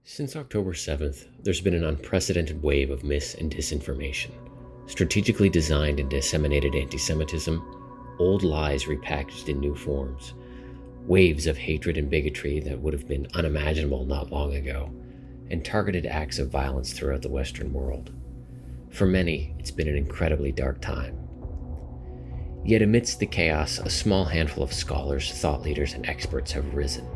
Since October 7th, there's been an unprecedented wave of mis- and disinformation. Strategically designed and disseminated antisemitism, old lies repackaged in new forms, waves of hatred and bigotry that would have been unimaginable not long ago, and targeted acts of violence throughout the Western world. For many, it's been an incredibly dark time. Yet amidst the chaos, a small handful of scholars, thought leaders, and experts have risen,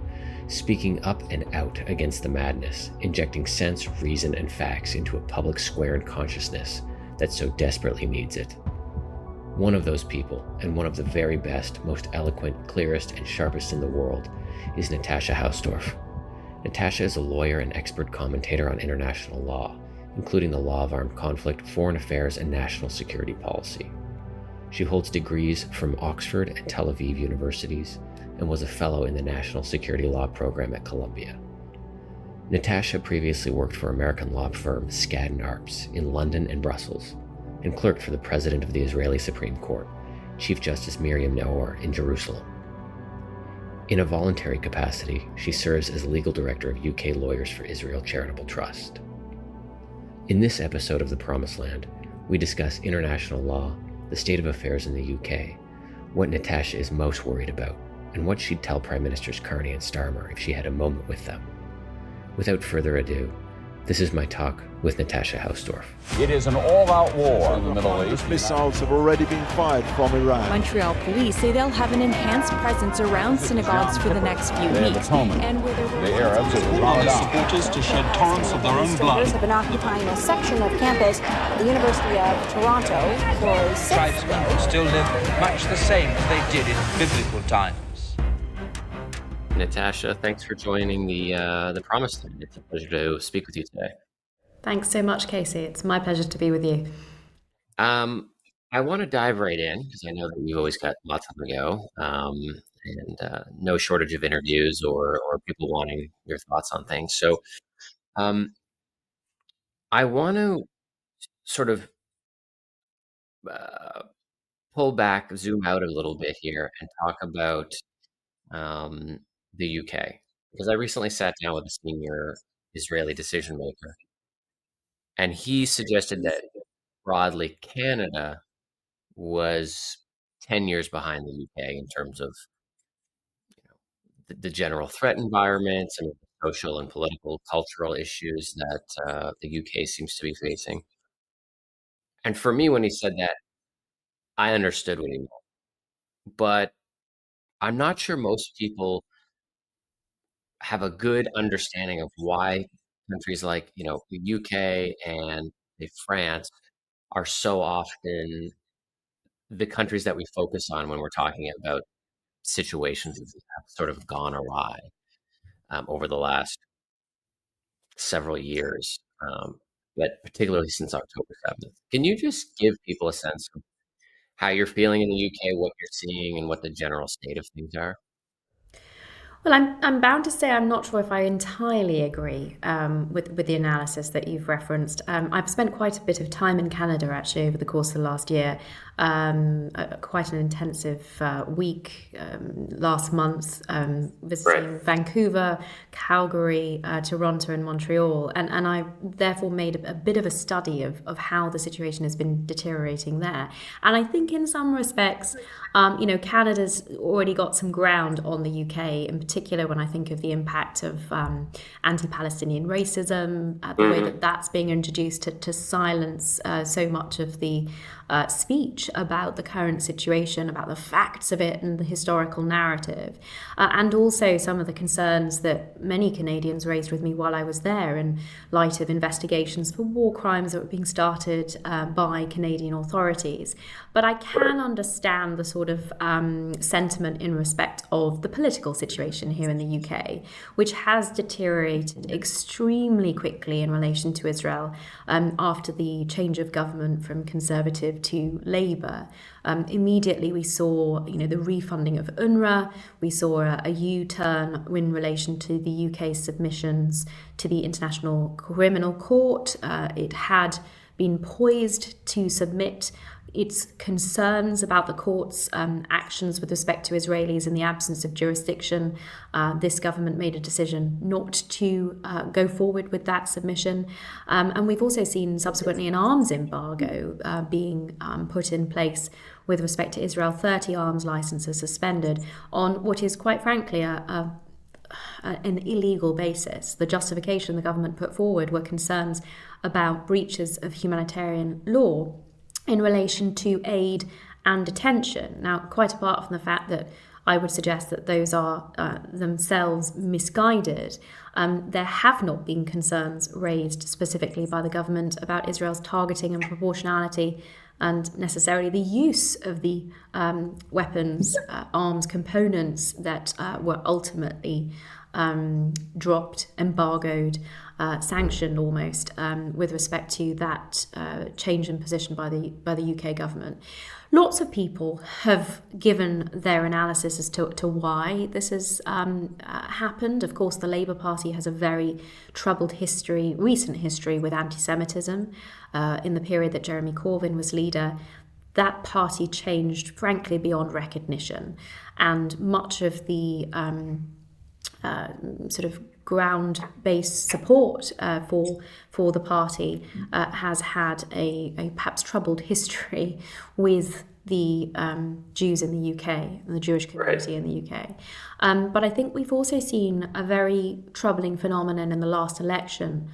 speaking up and out against the madness, injecting sense, reason, and facts into a public square and consciousness that so desperately needs it. One of those people, and one of the very best, most eloquent, clearest, and sharpest in the world, is Natasha Hausdorff. Natasha is a lawyer and expert commentator on international law, including the law of armed conflict, foreign affairs, and national security policy. She holds degrees from Oxford and Tel Aviv universities and was a fellow in the National Security Law program at Columbia. Natasha previously worked for American law firm Skadden Arps in London and Brussels, and clerked for the President of the Israeli Supreme Court, Chief Justice Miriam Naor, in Jerusalem. In a voluntary capacity, she serves as legal director of UK Lawyers for Israel Charitable Trust. In this episode of The Promised Land, we discuss international law, the state of affairs in the UK, what Natasha is most worried about, and what she'd tell Prime Ministers Carney and Starmer if she had a moment with them. Without further ado, this is my talk with Natasha Hausdorff. It is an all-out war in the Middle East. Missiles have already been fired from Iran. Montreal police say they'll have an enhanced presence around synagogues for the next few weeks. And where the Arabs have supporters to shed torrents of their own blood. Have been occupying a section of campus at the University of Toronto for 6 Tribesmen still live much the same as they did in biblical times. Natasha, thanks for joining the Promised Land. It's a pleasure to speak with you today. Thanks so much, Casey. It's my pleasure to be with you. I want to dive right in because I know that you've always got lots on the go, and no shortage of interviews or people wanting your thoughts on things. So I want to sort of pull back, zoom out a little bit here, and talk about the UK, because I recently sat down with a senior Israeli decision maker, and he suggested that broadly Canada was 10 years behind the UK in terms of the general threat environment, some of the social and political, cultural issues that the UK seems to be facing. And for me, when he said that, I understood what he meant. But I'm not sure most people have a good understanding of why countries like, the UK and France are so often the countries that we focus on when we're talking about situations that have sort of gone awry over the last several years, but particularly since October 7th. Can you just give people a sense of how you're feeling in the UK, what you're seeing, and what the general state of things are? Well, I'm bound to say I'm not sure if I entirely agree with the analysis that you've referenced. I've spent quite a bit of time in Canada, actually, over the course of the last year. Quite an intensive week last month, visiting Vancouver, Calgary, Toronto, and Montreal. And I therefore made a bit of a study of how the situation has been deteriorating there. And I think in some respects, Canada's already got some ground on the UK, in particular when I think of the impact of anti-Palestinian racism, the way that that's being introduced to silence so much of the speech about the current situation, about the facts of it and the historical narrative, and also some of the concerns that many Canadians raised with me while I was there in light of investigations for war crimes that were being started by Canadian authorities. But I can understand the sort of sentiment in respect of the political situation here in the UK, which has deteriorated extremely quickly in relation to Israel after the change of government from Conservative to Labour. Immediately we saw, the refunding of UNRWA. We saw a U-turn in relation to the UK's submissions to the International Criminal Court. It had been poised to submit its concerns about the court's actions with respect to Israelis in the absence of jurisdiction. This government made a decision not to go forward with that submission. And we've also seen subsequently an arms embargo being put in place with respect to Israel, 30 arms licenses suspended on what is quite frankly an illegal basis. The justification the government put forward were concerns about breaches of humanitarian law in relation to aid and detention. Now, quite apart from the fact that I would suggest that those are themselves misguided, there have not been concerns raised specifically by the government about Israel's targeting and proportionality and necessarily the use of the weapons, arms components that were ultimately dropped, embargoed, sanctioned almost with respect to that change in position by the UK government. Lots of people have given their analysis as to why this has happened. Of course, the Labour Party has a very troubled history, recent history with antisemitism. In the period that Jeremy Corbyn was leader, that party changed, frankly, beyond recognition. And much of the sort of ground-based support for the party has had a perhaps troubled history with the Jews in the UK and the Jewish community in the UK. But I think we've also seen a very troubling phenomenon in the last election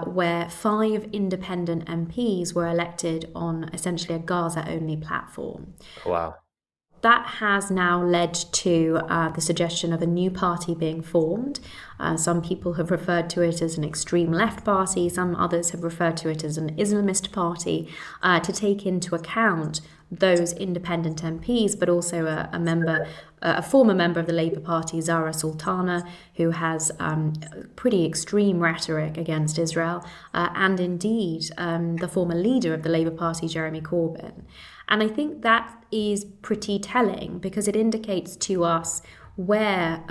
where 5 independent MPs were elected on essentially a Gaza-only platform. Wow. That has now led to the suggestion of a new party being formed. Some people have referred to it as an extreme left party. Some others have referred to it as an Islamist party to take into account those independent MPs, but also a former member of the Labour Party, Zara Sultana, who has pretty extreme rhetoric against Israel, and indeed the former leader of the Labour Party, Jeremy Corbyn. And I think that is pretty telling because it indicates to us where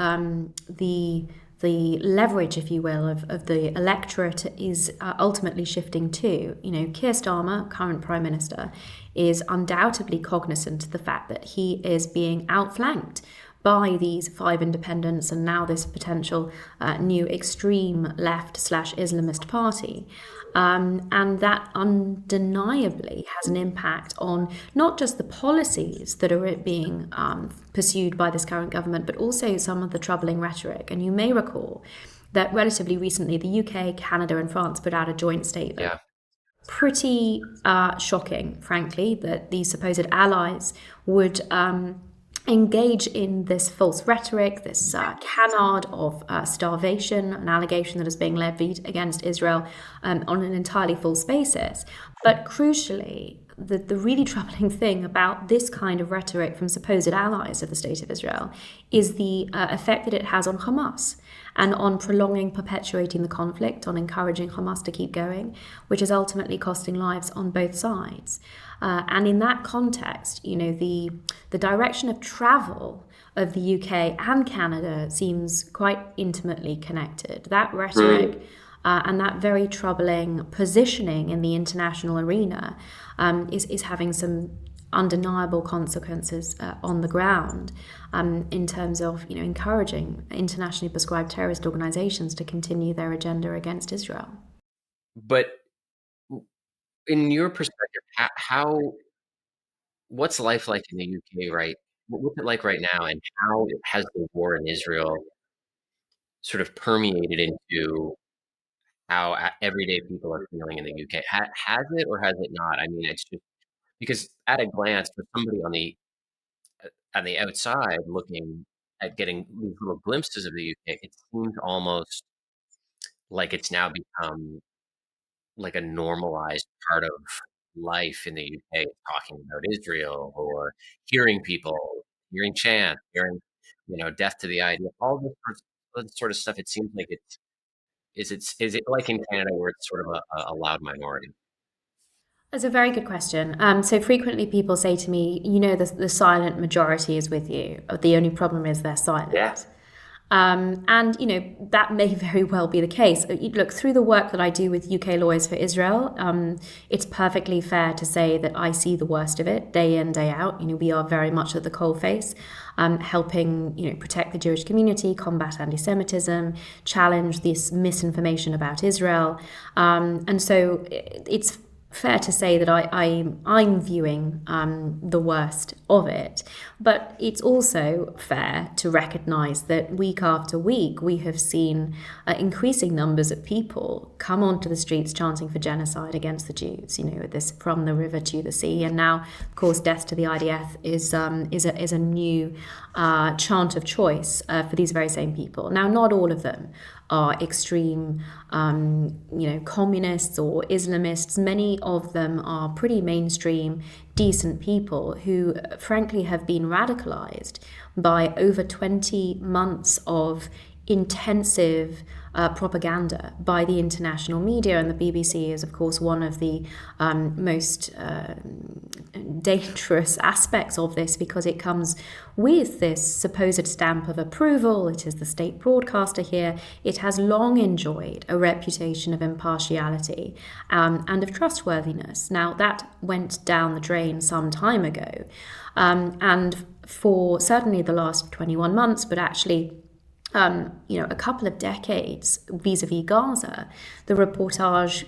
the leverage, if you will, of the electorate is ultimately shifting to. You know, Keir Starmer, current Prime Minister, is undoubtedly cognizant of the fact that he is being outflanked by these 5 independents and now this potential new extreme left/Islamist party. And that undeniably has an impact on not just the policies that are being pursued by this current government, but also some of the troubling rhetoric. And you may recall that relatively recently, the UK, Canada, and France put out a joint statement. Yeah. Pretty shocking, frankly, that these supposed allies would engage in this false rhetoric, this canard of starvation, an allegation that is being levied against Israel on an entirely false basis. But crucially, the really troubling thing about this kind of rhetoric from supposed allies of the State of Israel is the effect that it has on Hamas and on prolonging, perpetuating the conflict, on encouraging Hamas to keep going, which is ultimately costing lives on both sides. And in that context, you know, the direction of travel of the UK and Canada seems quite intimately connected. That rhetoric and that very troubling positioning in the international arena is having some undeniable consequences on the ground in terms of, you know, encouraging internationally prescribed terrorist organizations to continue their agenda against Israel. But in your perspective, what's life like in the UK, right? What's it like right now, and how has the war in Israel sort of permeated into how everyday people are feeling in the UK? Has it or has it not? I mean, it's just because at a glance, for somebody on the outside looking at getting these little glimpses of the UK, it seems almost like it's now become like a normalized part of life in the UK, talking about Israel or hearing people, hearing chants, hearing, you know, death to the idea, all this sort of stuff. It seems like is it like in Canada where it's sort of a loud minority? That's a very good question. So frequently people say to me, you know, the silent majority is with you. The only problem is they're silent. Yeah. And, that may very well be the case. Look, through the work that I do with UK Lawyers for Israel, it's perfectly fair to say that I see the worst of it day in, day out. We are very much at the coalface, helping, protect the Jewish community, combat anti-Semitism, challenge this misinformation about Israel. And so it's fair to say that I'm viewing the worst of it. But it's also fair to recognise that week after week we have seen increasing numbers of people come onto the streets chanting for genocide against the Jews, this from the river to the sea. And now, of course, death to the IDF is a new chant of choice for these very same people. Now, not all of them are extreme, communists or Islamists. Many of them are pretty mainstream, decent people who, frankly, have been radicalized by over 20 months of intensive propaganda by the international media, and the BBC is, of course, one of the most dangerous aspects of this, because it comes with this supposed stamp of approval. It is the state broadcaster here. It has long enjoyed a reputation of impartiality and of trustworthiness. Now, that went down the drain some time ago, and for certainly the last 21 months, but actually a couple of decades vis-a-vis Gaza, the reportage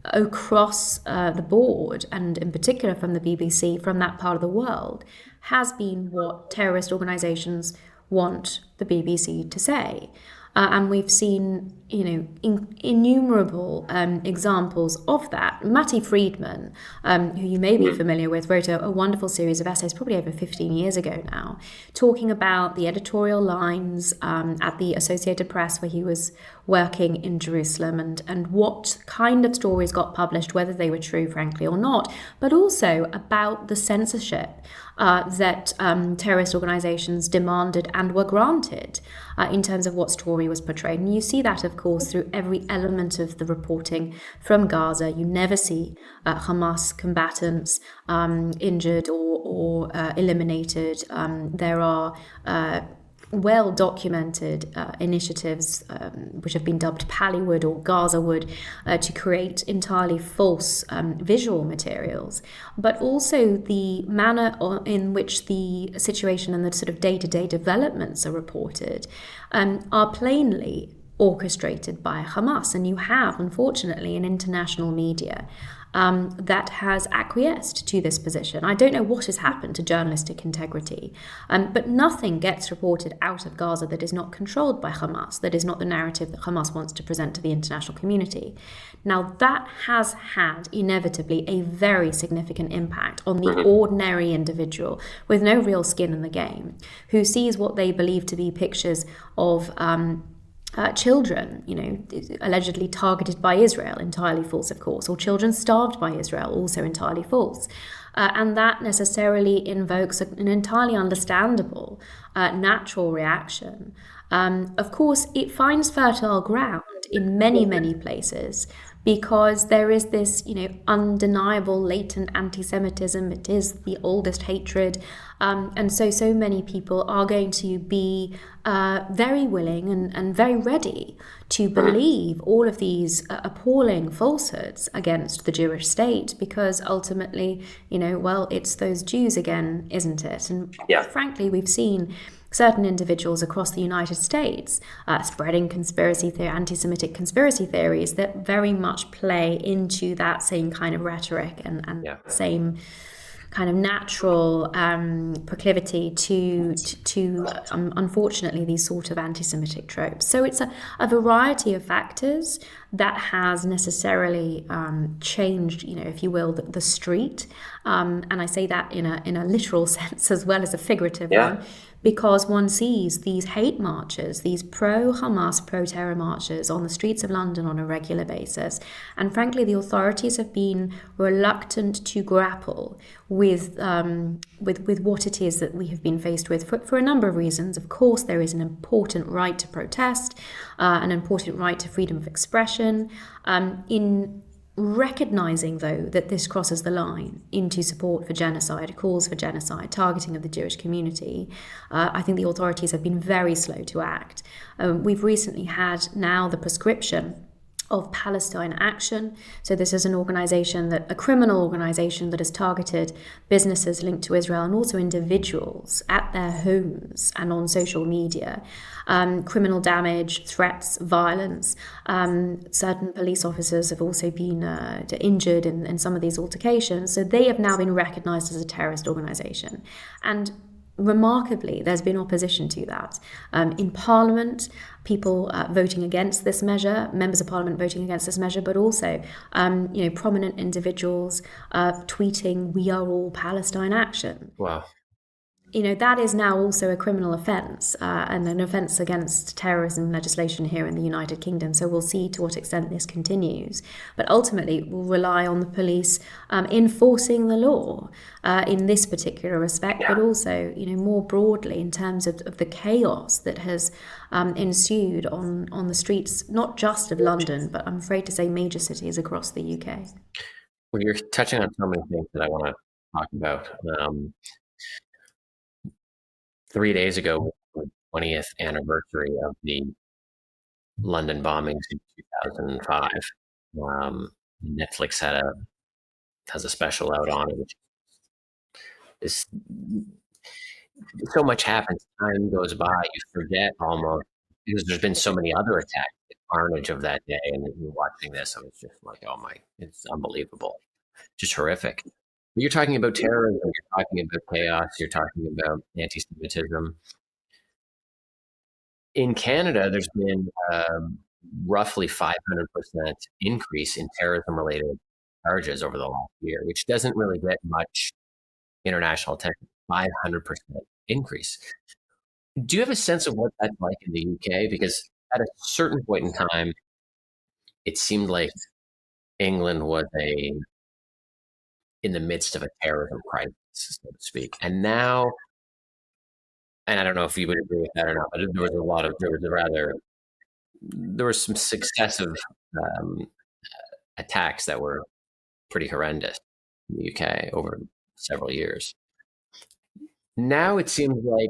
across the board, and in particular from the BBC, from that part of the world, has been what terrorist organisations want the BBC to say. And we've seen, innumerable examples of that. Matty Friedman, who you may be familiar with, wrote a wonderful series of essays probably over 15 years ago now, talking about the editorial lines at the Associated Press where he was working in Jerusalem, and what kind of stories got published, whether they were true, frankly, or not, but also about the censorship that terrorist organisations demanded and were granted in terms of what story was portrayed. And you see that, of course, through every element of the reporting from Gaza. You never see Hamas combatants injured or eliminated. There are well-documented initiatives which have been dubbed Pallywood or Gazawood to create entirely false visual materials, but also the manner in which the situation and the sort of day-to-day developments are reported are plainly orchestrated by Hamas. And you have, unfortunately, an international media that has acquiesced to this position. I don't know what has happened to journalistic integrity, but nothing gets reported out of Gaza that is not controlled by Hamas, that is not the narrative that Hamas wants to present to the international community. Now, that has had inevitably a very significant impact on the ordinary individual with no real skin in the game, who sees what they believe to be pictures of children, allegedly targeted by Israel, entirely false, of course, or children starved by Israel, also entirely false. And that necessarily invokes an entirely understandable natural reaction. Of course, it finds fertile ground in many, many places, because there is this, undeniable latent anti-Semitism. It is the oldest hatred. And so many people are going to be very willing and very ready to believe all of these appalling falsehoods against the Jewish state, because ultimately, it's those Jews again, isn't it? And frankly, we've seen certain individuals across the United States spreading anti-Semitic conspiracy theories that very much play into that same kind of rhetoric and same kind of natural proclivity to unfortunately, these sort of anti-Semitic tropes. So it's a variety of factors that has necessarily changed, if you will, the street. And I say that in a literal sense as well as a figurative one, because one sees these hate marches, these pro-Hamas, pro-terror marches on the streets of London on a regular basis. And frankly, the authorities have been reluctant to grapple with what it is that we have been faced with for a number of reasons. Of course, there is an important right to protest, an important right to freedom of expression. In Recognizing, though, that this crosses the line into support for genocide, calls for genocide, targeting of the Jewish community, I think the authorities have been very slow to act. We've recently had now the prescription of Palestine Action. So this is an organization, a criminal organization that has targeted businesses linked to Israel and also individuals at their homes and on social media. Criminal damage, threats, violence. Certain police officers have also been injured in some of these altercations. So they have now been recognized as a terrorist organization. And remarkably, there's been opposition to that. In Parliament, people voting against this measure, members of Parliament voting against this measure, but also, prominent individuals tweeting, "We are all Palestine Action." Wow. That is now also a criminal offence and an offence against terrorism legislation here in the United Kingdom. So we'll see to what extent this continues. But ultimately, we'll rely on the police enforcing the law in this particular respect, but also, more broadly in terms of the chaos that has ensued on the streets, not just of London, but I'm afraid to say major cities across the UK. Well, you're touching on so many things that I want to talk about. 3 days ago was the 20th anniversary of the London bombings in 2005. Netflix has a special out on it, which is so much happens. Time goes by, you forget almost, because there's been so many other attacks, the carnage of that day, and you're watching this, I was just like, oh my, it's unbelievable, just horrific. You're talking about terrorism, you're talking about chaos, you're talking about anti-Semitism. In Canada, there's been roughly 500% increase in terrorism-related charges over the last year, which doesn't really get much international attention. 500% increase. Do you have a sense of what that's like in the UK? Because at a certain point in time, it seemed like England was in the midst of a terrorism crisis, so to speak. And now, and I don't know if you would agree with that or not, but there were some successive attacks that were pretty horrendous in the UK over several years. Now it seems like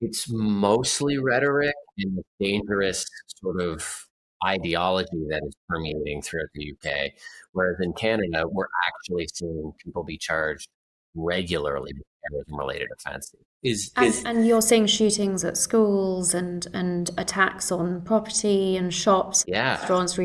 it's mostly rhetoric and the dangerous sort of ideology that is permeating throughout the UK, whereas in Canada, we're actually seeing people be charged regularly with terrorism-related offenses. And you're seeing shootings at schools and attacks on property and shops, restaurants.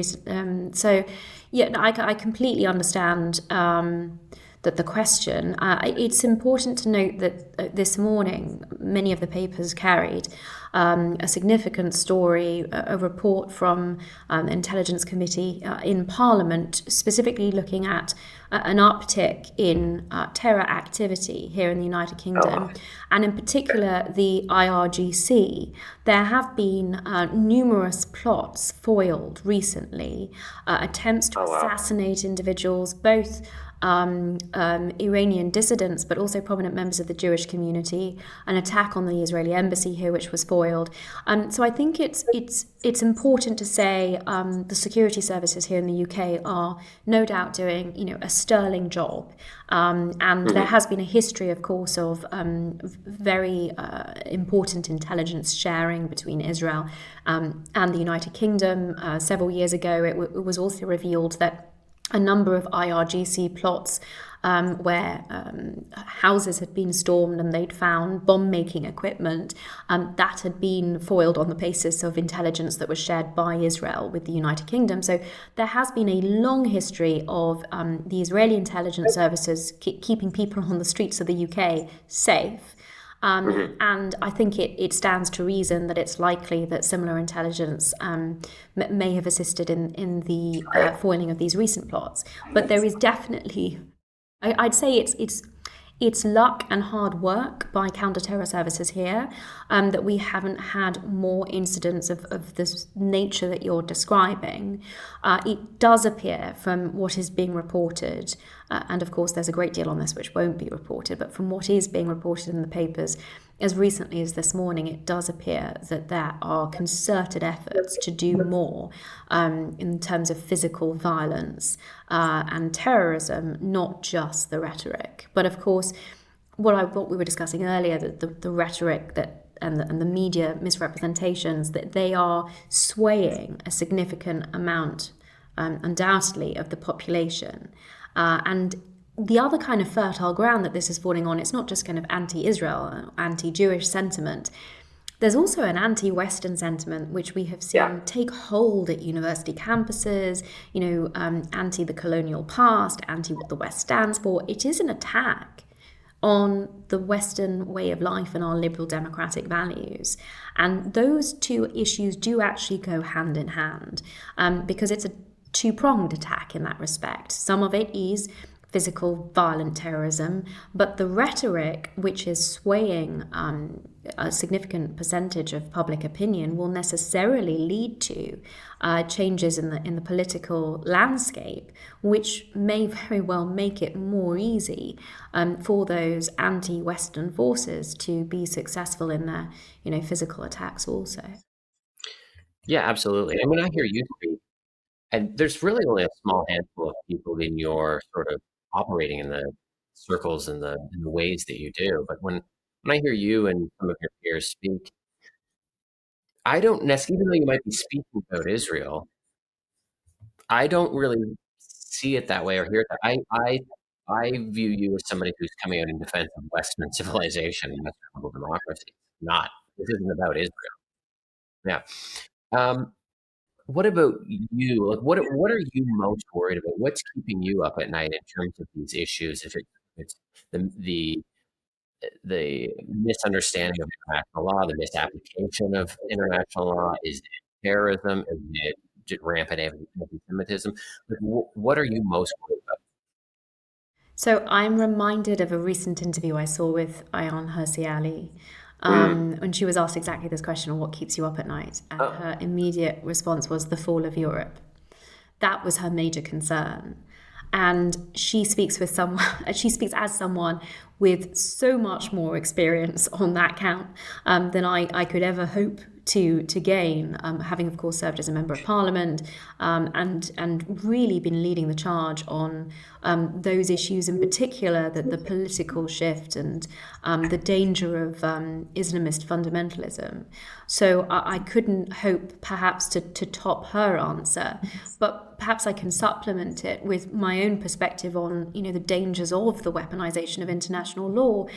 I completely understand that the question. It's important to note that this morning, many of the papers carried a significant story, a report from the Intelligence Committee in Parliament, specifically looking at an uptick in terror activity here in the United Kingdom, and in particular the IRGC. There have been numerous plots foiled recently, attempts to assassinate individuals, both Iranian dissidents, but also prominent members of the Jewish community, an attack on the Israeli embassy here, which was foiled. So I think it's important to say the security services here in the UK are no doubt doing a sterling job, and there has been a history, of course, of very important intelligence sharing between Israel and the United Kingdom. Several years ago, it was also revealed that a number of IRGC plots where houses had been stormed and they'd found bomb-making equipment that had been foiled on the basis of intelligence that was shared by Israel with the United Kingdom. So there has been a long history of the Israeli intelligence services keeping people on the streets of the UK safe. And I think it stands to reason that it's likely that similar intelligence may have assisted in the foiling of these recent plots. But there is definitely, I'd say it's luck and hard work by counter-terror services here that we haven't had more incidents of this nature that you're describing. It does appear from what is being reported, and of course there's a great deal on this which won't be reported, but from what is being reported in the papers, as recently as this morning, it does appear that there are concerted efforts to do more in terms of physical violence and terrorism, not just the rhetoric. But of course, what we were discussing earlier, the rhetoric that and the media misrepresentations, that they are swaying a significant amount, undoubtedly, of the population. And the other kind of fertile ground that this is falling on, it's not just kind of anti-Israel, anti-Jewish sentiment. There's also an anti-Western sentiment, which we have seen take hold at university campuses, anti the colonial past, anti what the West stands for. It is an attack on the Western way of life and our liberal democratic values. And those two issues do actually go hand in hand, because it's a two-pronged attack in that respect. Some of it is physical, violent terrorism, but the rhetoric, which is swaying a significant percentage of public opinion, will necessarily lead to changes in the political landscape, which may very well make it more easy for those anti-Western forces to be successful in their, physical attacks also. Yeah, absolutely. I mean, I hear you speak, and there's really only a small handful of people in your sort of operating in the circles and the ways that you do. But when I hear you and some of your peers speak, I don't necessarily, even though you might be speaking about Israel, I don't really see it that way or hear it that. I view you as somebody who's coming out in defense of Western civilization and Western liberal democracy. Not, this isn't about Israel. Yeah. What about you? Like, what are you most worried about? What's keeping you up at night in terms of these issues? If it's the misunderstanding of international law, the misapplication of international law, is it terrorism? Is it rampant antisemitism? Like, what are you most worried about? So I'm reminded of a recent interview I saw with Ayaan Hirsi Ali, when she was asked exactly this question, what keeps you up at night? And her immediate response was the fall of Europe. That was her major concern. And she speaks as someone with so much more experience on that count than I could ever hope to gain, having of course served as a member of parliament, and really been leading the charge on those issues, in particular the political shift and the danger of Islamist fundamentalism. So I couldn't hope perhaps to top her answer, but perhaps I can supplement it with my own perspective on the dangers of the weaponization of international law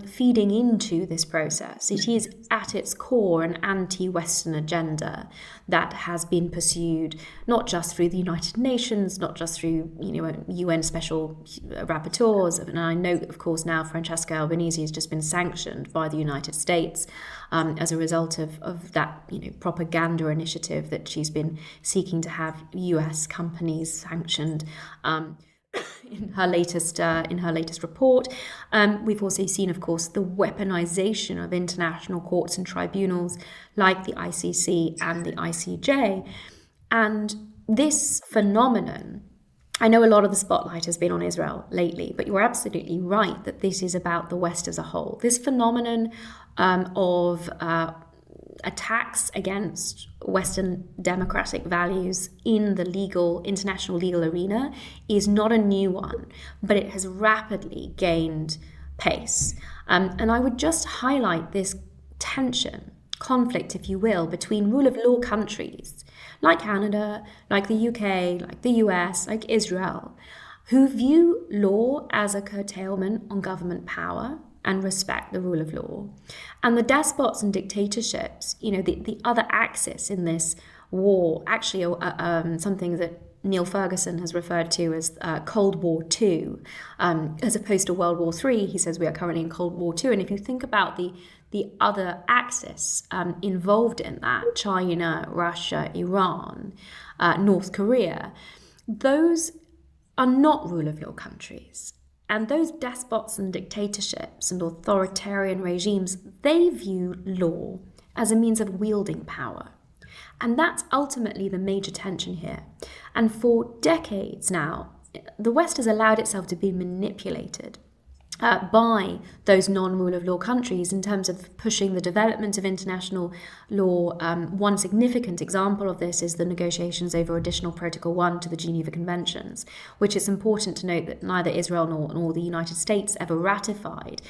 feeding into this process. It is at its core an anti-Western agenda that has been pursued not just through the United Nations, not just through UN special rapporteurs. And I know, of course, now Francesca Albanese has just been sanctioned by the United States as a result of that propaganda initiative that she's been seeking to have US companies sanctioned. In her latest report. We've also seen, of course, the weaponization of international courts and tribunals like the ICC and the ICJ. And this phenomenon, I know a lot of the spotlight has been on Israel lately, but you're absolutely right that this is about the West as a whole. This phenomenon of attacks against Western democratic values in the international legal arena is not a new one, but it has rapidly gained pace. And I would just highlight this conflict, if you will, between rule of law countries like Canada, like the UK, like the US, like Israel, who view law as a curtailment on government power and respect the rule of law. And the despots and dictatorships, the other axis in this war, actually something that Neil Ferguson has referred to as Cold War II, as opposed to World War III. He says we are currently in Cold War II. And if you think about the other axis involved in that, China, Russia, Iran, North Korea, those are not rule of law countries. And those despots and dictatorships and authoritarian regimes, they view law as a means of wielding power. And that's ultimately the major tension here. And for decades now, the West has allowed itself to be manipulated by those non-rule of law countries in terms of pushing the development of international law. One significant example of this is the negotiations over Additional Protocol 1 to the Geneva Conventions, which it's important to note that neither Israel nor the United States ever ratified,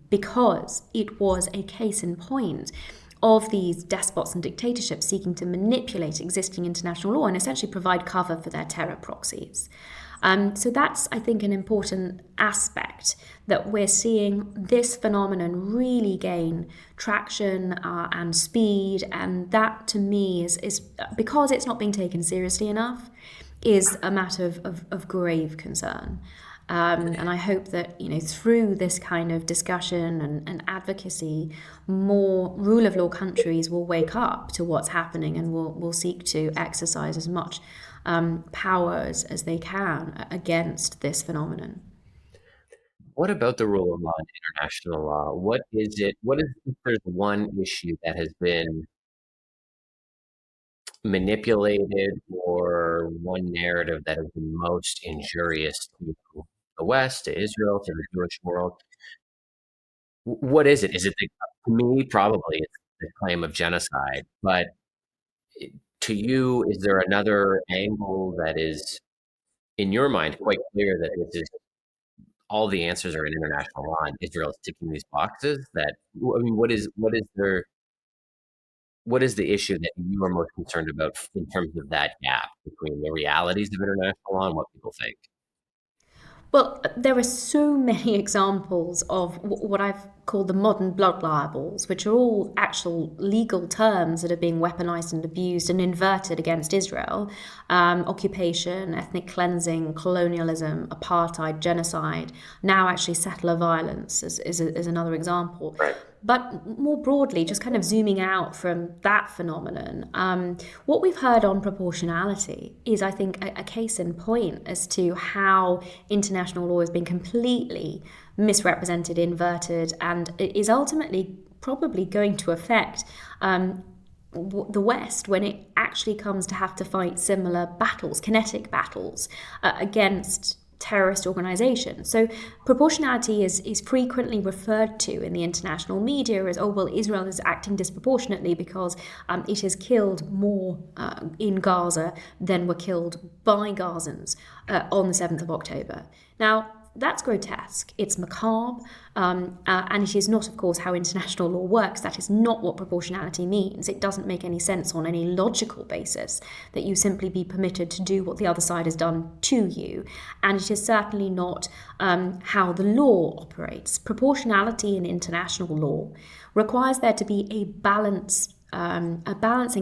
because it was a case in point of these despots and dictatorships seeking to manipulate existing international law and essentially provide cover for their terror proxies. So that's, I think, an important aspect, that we're seeing this phenomenon really gain traction and speed, and that to me is because it's not being taken seriously enough, is a matter of grave concern. And I hope that, through this kind of discussion and advocacy, more rule of law countries will wake up to what's happening and will seek to exercise as much powers as they can against this phenomenon. What about the rule of law and international law? What is it? If there's one issue that has been manipulated, or one narrative that has been most injurious to the West, to Israel, to the Jewish world? What is it? To me, probably it's the claim of genocide. But to you, is there another angle that is, in your mind, quite clear that this is all the answers are in international law and Israel is ticking these boxes? What is the issue that you are most concerned about in terms of that gap between the realities of international law and what people think? Well, there are so many examples of what I've called the modern blood libels, which are all actual legal terms that are being weaponized and abused and inverted against Israel. Occupation, ethnic cleansing, colonialism, apartheid, genocide, now actually settler violence is another example. Right. But more broadly, just kind of zooming out from that phenomenon, what we've heard on proportionality is, I think, a case in point as to how international law has been completely misrepresented, inverted, and it is ultimately probably going to affect the West when it actually comes to have to fight similar battles, kinetic battles, against terrorist organizations. So proportionality is frequently referred to in the international media as, Israel is acting disproportionately because it has killed more in Gaza than were killed by Gazans on the 7th of October. Now, that's grotesque, it's macabre, and it is not, of course, how international law works. That is not what proportionality means. It doesn't make any sense on any logical basis that you simply be permitted to do what the other side has done to you, and it is certainly not how the law operates. Proportionality in international law requires there to be a balancing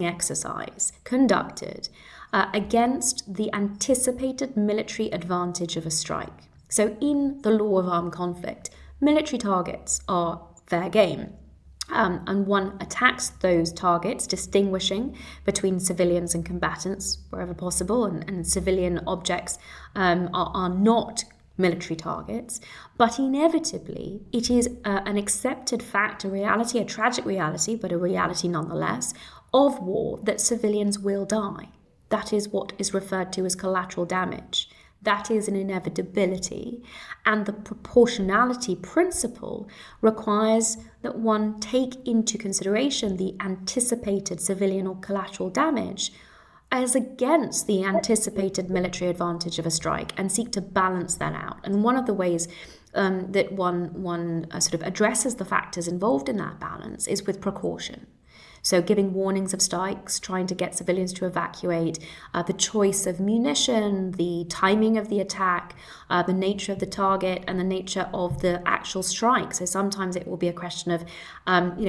exercise conducted against the anticipated military advantage of a strike. So in the law of armed conflict, military targets are fair game. And one attacks those targets, distinguishing between civilians and combatants wherever possible, and civilian objects are not military targets. But inevitably, it is an accepted fact, a reality, a tragic reality, but a reality nonetheless, of war, that civilians will die. That is what is referred to as collateral damage. That is an inevitability, and the proportionality principle requires that one take into consideration the anticipated civilian or collateral damage as against the anticipated military advantage of a strike, and seek to balance that out. And one of the ways that one sort of addresses the factors involved in that balance is with precaution. So giving warnings of strikes, trying to get civilians to evacuate, the choice of munition, the timing of the attack, the nature of the target, and the nature of the actual strike. So sometimes it will be a question of,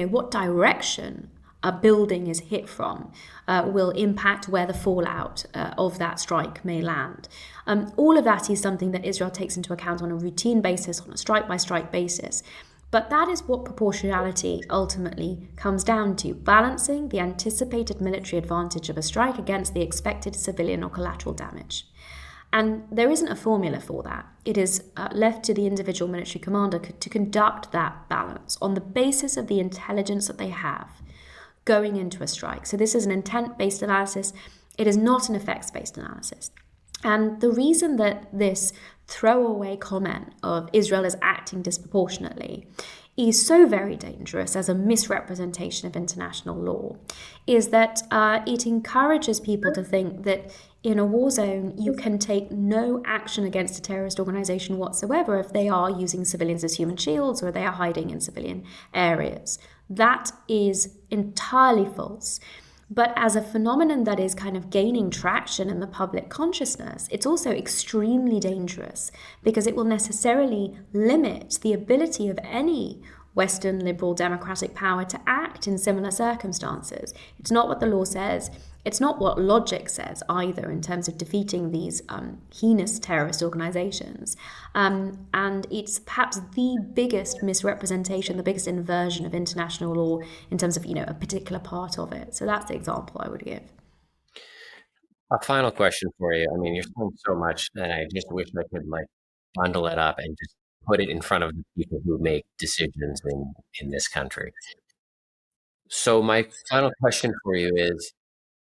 what direction a building is hit from will impact where the fallout of that strike may land. All of that is something that Israel takes into account on a routine basis, on a strike-by-strike basis. But that is what proportionality ultimately comes down to, balancing the anticipated military advantage of a strike against the expected civilian or collateral damage. And there isn't a formula for that. It is left to the individual military commander to conduct that balance on the basis of the intelligence that they have going into a strike. So this is an intent-based analysis. It is not an effects-based analysis. And the reason that this throwaway comment of Israel is acting disproportionately is so very dangerous as a misrepresentation of international law is that it encourages people to think that in a war zone you can take no action against a terrorist organization whatsoever if they are using civilians as human shields or they are hiding in civilian areas. That is entirely false. But as a phenomenon that is kind of gaining traction in the public consciousness, it's also extremely dangerous because it will necessarily limit the ability of any Western liberal democratic power to act in similar circumstances. It's not what the law says. It's not what logic says either in terms of defeating these heinous terrorist organizations. And it's perhaps the biggest misrepresentation, the biggest inversion of international law in terms of, a particular part of it. So that's the example I would give. A final question for you. I mean, you're saying so much, and I just wish I could bundle it up and just put it in front of the people who make decisions in this country. So my final question for you is,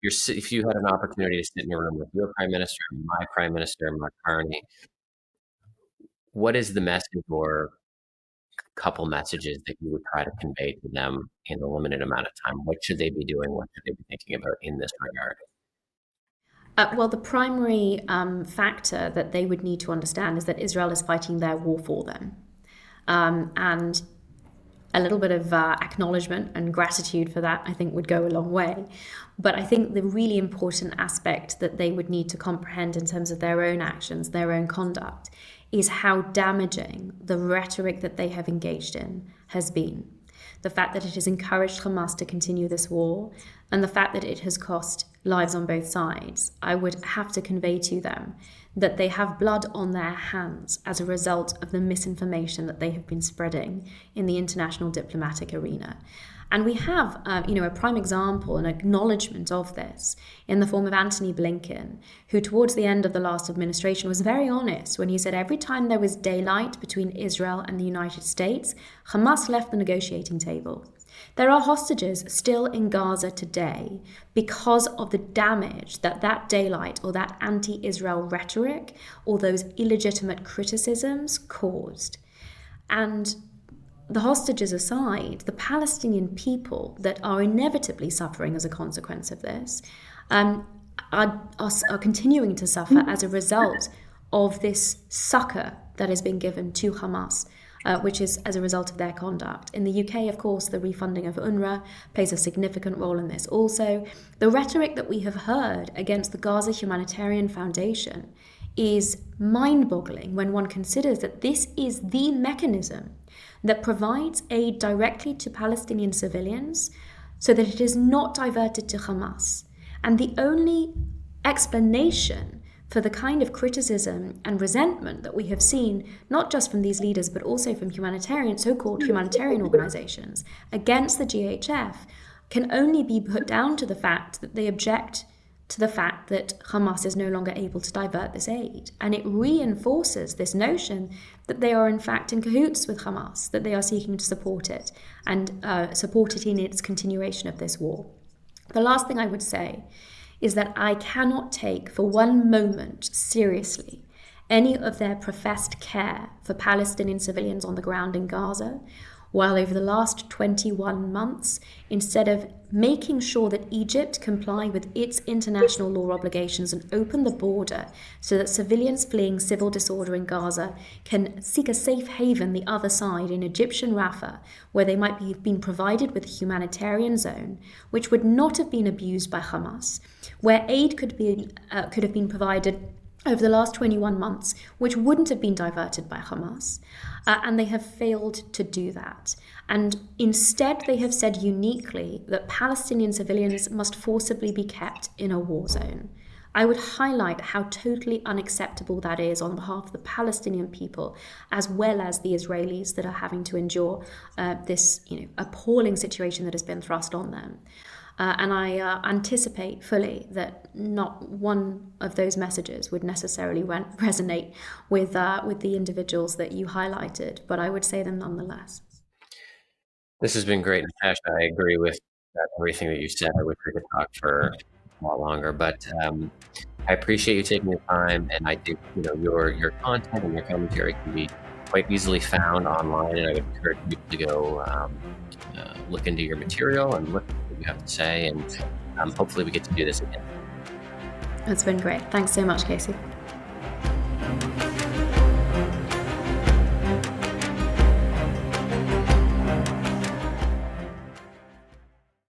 if you had an opportunity to sit in a room with your prime minister, my prime minister, Mark Carney, what is the message or couple messages that you would try to convey to them in a limited amount of time? What should they be doing? What should they be thinking about in this regard? Well, the primary factor that they would need to understand is that Israel is fighting their war for them. And a little bit of acknowledgement and gratitude for that, I think, would go a long way. But I think the really important aspect that they would need to comprehend in terms of their own actions, their own conduct, is how damaging the rhetoric that they have engaged in has been. The fact that it has encouraged Hamas to continue this war, and the fact that it has cost lives on both sides. I would have to convey to them that they have blood on their hands as a result of the misinformation that they have been spreading in the international diplomatic arena. And we have, a prime example, an acknowledgement of this in the form of Antony Blinken, who towards the end of the last administration was very honest when he said every time there was daylight between Israel and the United States, Hamas left the negotiating table. There are hostages still in Gaza today because of the damage that daylight or that anti-Israel rhetoric or those illegitimate criticisms caused. And the hostages aside, the Palestinian people that are inevitably suffering as a consequence of this are continuing to suffer as a result of this succor that has been given to Hamas, which is as a result of their conduct. In the UK, of course, the refunding of UNRWA plays a significant role in this also. The rhetoric that we have heard against the Gaza Humanitarian Foundation is mind-boggling when one considers that this is the mechanism that provides aid directly to Palestinian civilians so that it is not diverted to Hamas. And the only explanation for the kind of criticism and resentment that we have seen, not just from these leaders, but also from so-called humanitarian organizations against the GHF, can only be put down to the fact that they object to the fact that Hamas is no longer able to divert this aid. And it reinforces this notion that they are in fact in cahoots with Hamas, that they are seeking to support it and support it in its continuation of this war. The last thing I would say is that I cannot take for one moment seriously any of their professed care for Palestinian civilians on the ground in Gaza, while over the last 21 months, instead of making sure that Egypt comply with its international law obligations and open the border so that civilians fleeing civil disorder in Gaza can seek a safe haven the other side in Egyptian Rafah, where they might be being provided with a humanitarian zone, which would not have been abused by Hamas, where aid could have been provided over the last 21 months, which wouldn't have been diverted by Hamas, and they have failed to do that. And instead, they have said uniquely that Palestinian civilians must forcibly be kept in a war zone. I would highlight how totally unacceptable that is on behalf of the Palestinian people, as well as the Israelis that are having to endure this appalling situation that has been thrust on them. And I anticipate fully that not one of those messages would necessarily resonate with the individuals that you highlighted, but I would say them nonetheless. This has been great, Natasha. I agree with everything that you said. I wish we could talk for a lot longer, but I appreciate you taking the time, and I think your content and your commentary can be quite easily found online, and I would encourage people to go look into your material and look at what you have to say, and hopefully we get to do this again. It's been great. Thanks so much, Casey.